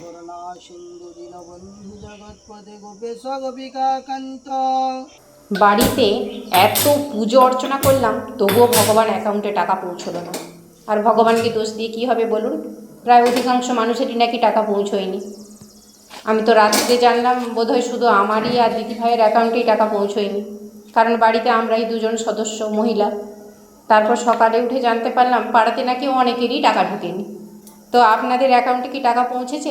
করুণা সিন্ধু দীনবন্ধু জগৎপদে গোপেশ গোপিকা কান্ত। বাড়িতে এত পুজো অর্চনা করলাম, তবুও ভগবান অ্যাকাউন্টে টাকা পৌঁছলো না। আর ভগবানকে দোষ দিয়ে কী হবে বলুন? প্রায় অধিকাংশ মানুষেরই নাকি টাকা পৌঁছয়নি। আমি তো রাত্রিতে জানলাম বোধহয় শুধু আমারই আর দিদিভাইয়ের অ্যাকাউন্টেই টাকা পৌঁছয়নি, কারণ বাড়িতে আমরাই দুজন সদস্য মহিলা। তারপর সকালে উঠে জানতে পারলাম পাড়াতে নাকি অনেকেরই টাকা ঢোকেনি। তো আপনাদের অ্যাকাউন্টে কি টাকা পৌঁছেছে?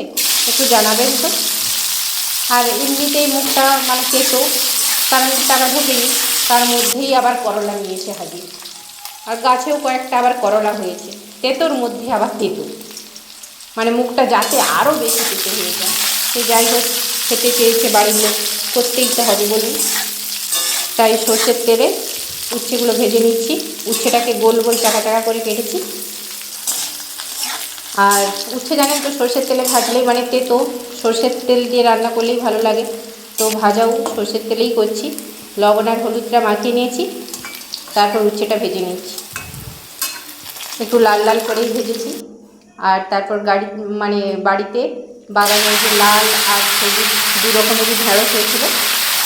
একটু জানাবেন তো। আর এমনিতেই মুখটা মানে তেতো, কারণ টাকা ঢোকেনি, তার মধ্যেই আবার করলা নিয়েছে হাজির। আর গাছেও কয়েকটা আবার করলা হয়েছে, তেতোর মধ্যে আবার তেতো, মানে মুখটা যাতে আরও বেশি তেতো হয়ে যায়। সে যাই হোক, খেতে চেয়েছে বাড়ির লোক, করতেই তো হবে বলুন। তাই সর্ষের তেলে উচ্ছেগুলো ভেজে নিচ্ছি। উচ্ছেটাকে গোল গোল চাকা চাকা করে কেটেছি। আর উচ্ছে জানেন তো সর্ষের তেলে ভাজলেই মানে তেতো, সর্ষের তেল দিয়ে রান্না করলেই ভালো লাগে। তো ভাজাও সর্ষের তেলেই করছি। লবণ আর হলুদটা মাখিয়ে নিয়েছি, তারপর উচ্ছেটা ভেজে নিচ্ছি। একটু লাল লাল করেই ভেজেছি। আর তারপর বাড়িতে বাগানে যে লাল আর সবুজ দু রকমেরই ঢেঁড়স হয়েছিল,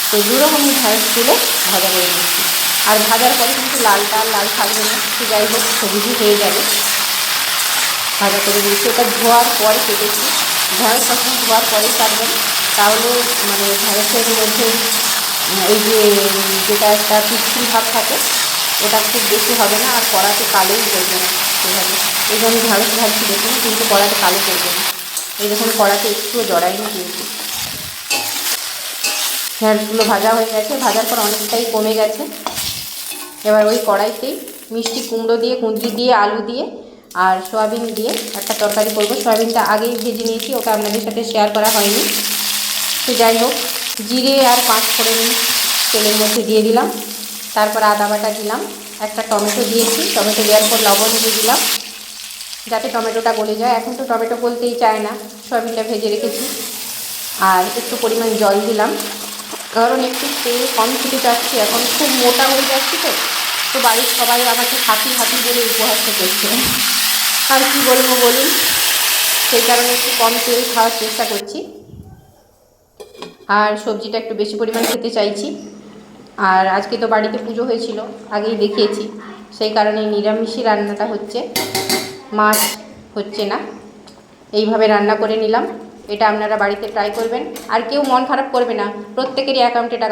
তো দু রকমের ঢেঁড়স তুলে ভাজা করে নিয়েছি। আর ভাজার পরে কিন্তু লালটা আর লাল থাকবে না, তো যাই হোক সবুজই হয়ে যাবে। ভাজা করে নিয়েছি, ওটা ধোয়ার পরে কেটেছি। ঢেঁড়স সবসময় ধোয়ার পরেই কাটবেন, তাহলে মানে ঢেঁড়সের মধ্যে এই যেটা একটা পিচ্ছিল ভাব থাকে, ওটা খুব বেশি হবে না, আর কড়াতে কালোই করবে না সেভাবে। এই যে আমি ঢেঁড়স ভাজছি দেখুন, কিন্তু কড়াতে কালো করবে না। এই দেখুন কড়াতে একটুও জড়াইনি কিন্তু। ঢেঁড়সগুলো ভাজা হয়ে গেছে, ভাজার পর অনেকটাই কমে গেছে। এবার ওই কড়াইতেই মিষ্টি কুমড়ো দিয়ে, কুঁদরি দিয়ে, আলু দিয়ে আর সয়াবিন দিয়ে একটা তরকারি করবো। সয়াবিনটা আগেই ভেজে নিয়েছি, ওটা আপনাদের সাথে শেয়ার করা হয়নি। তো যাই হোক, জিরে আর পাঁচ ফোড়ন তেলের মধ্যে দিয়ে দিলাম। তারপর আদা বাটা দিলাম, একটা টমেটো দিয়েছি। টমেটো দেওয়ার পর লবণ দিয়ে দিলাম, যাতে টমেটোটা গলে যায়। এখন তো টমেটো গলতেই চায় না, সয়াবিনটা ভেজে রেখেছি। আর একটু পরিমাণ জল দিলাম, কারণ একটু তেল কম খেতে চাচ্ছি, এখন খুব মোটা হয়ে যাচ্ছি। তো বাড়ির সবাই আমাকে হাতি হাতি বলে উপহাসটা করছে। আর কী বলবো বলুন, সেই কারণে একটু কম তেল খাওয়ার চেষ্টা করছি। আর সবজিটা একটু বেশি পরিমাণ খেতে চাইছি। আর আজকে তো বাড়িতে পুজো হয়েছিল, আগেই দেখিয়েছি, সেই কারণে নিরামিষই রান্নাটা হচ্ছে, মাছ হচ্ছে না। এইভাবে রান্না করে নিলাম। এটা আপনারা বাড়িতে ট্রাই করবেন, আর কেউ মন খারাপ করবে না, প্রত্যেকেরই অ্যাকাউন্টে টাকা